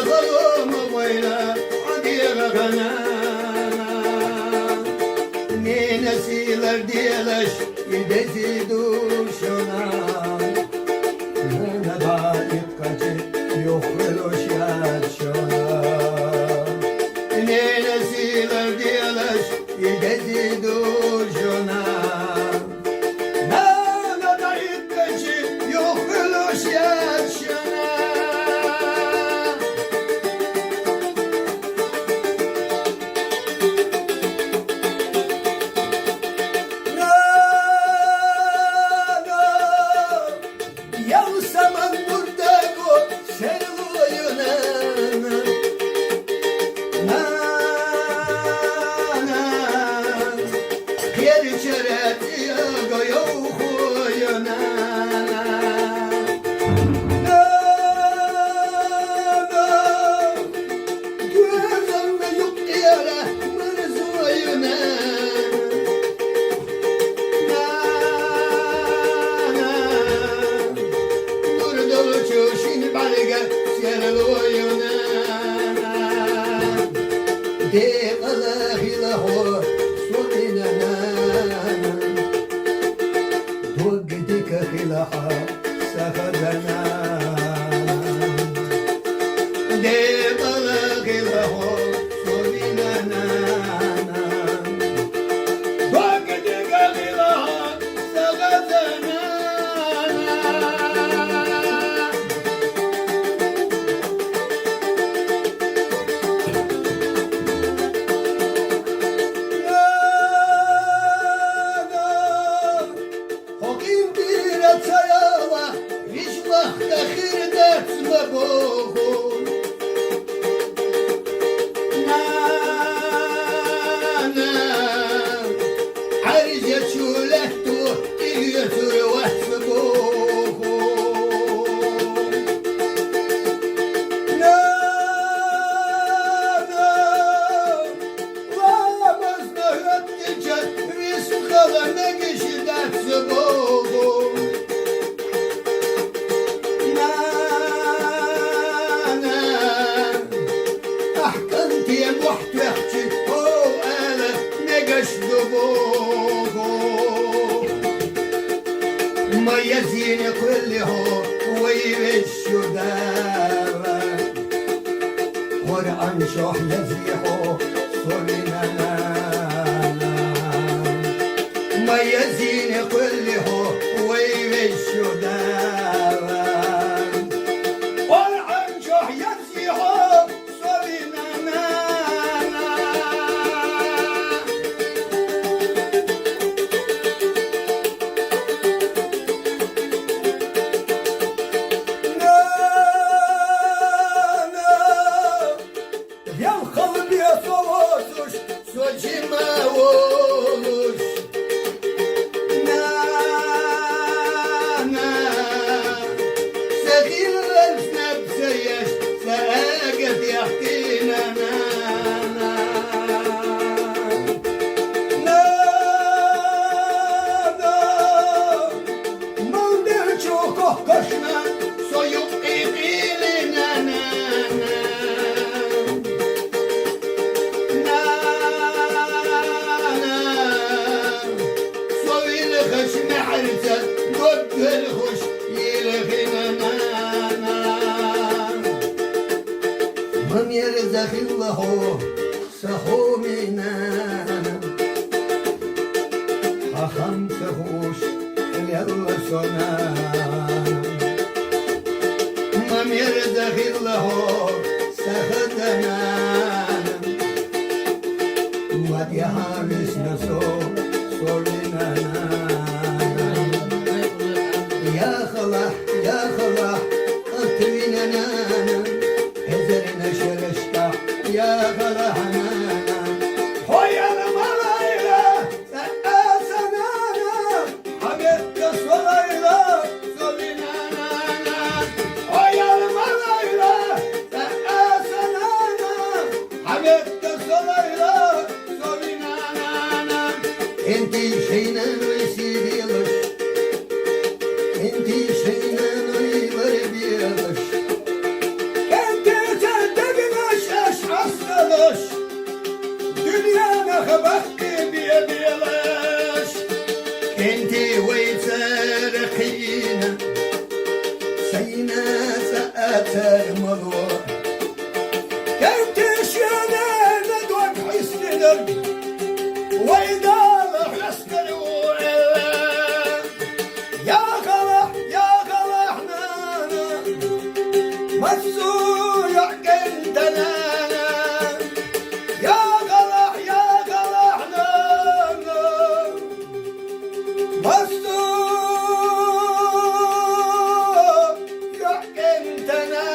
bakalım boyuna hadi kakana. Nenesiler diyeleş gidesi duşuna. Ne bayıp kaçı yok veloş yaşına. Nenesiler diyeleş gidesi duşuna. Ne bayıp kaçı yok veloş yaşına. ما يزين كله ويبش دارا قرآن شوح يزيحو صلنا ما يزين كله ويبش دارا قرآن شوح يزيحو صلنا من يرزق الله سخومنا خم سخوش اليلا سنا من يرزق الله سخدنا ودي حارس نسو صلنا يا خلا يا خلا أطويننا هزرنا شرشتا يا خلا حنانا خويا الملايلة سأسنانا حبيبك صليلة صلينانا خويا الملايلة سأسنانا حبيبك صليلة صلينانا انتي شينا ويسيدي لش انتي شينا ويبر بيلش انتي tentene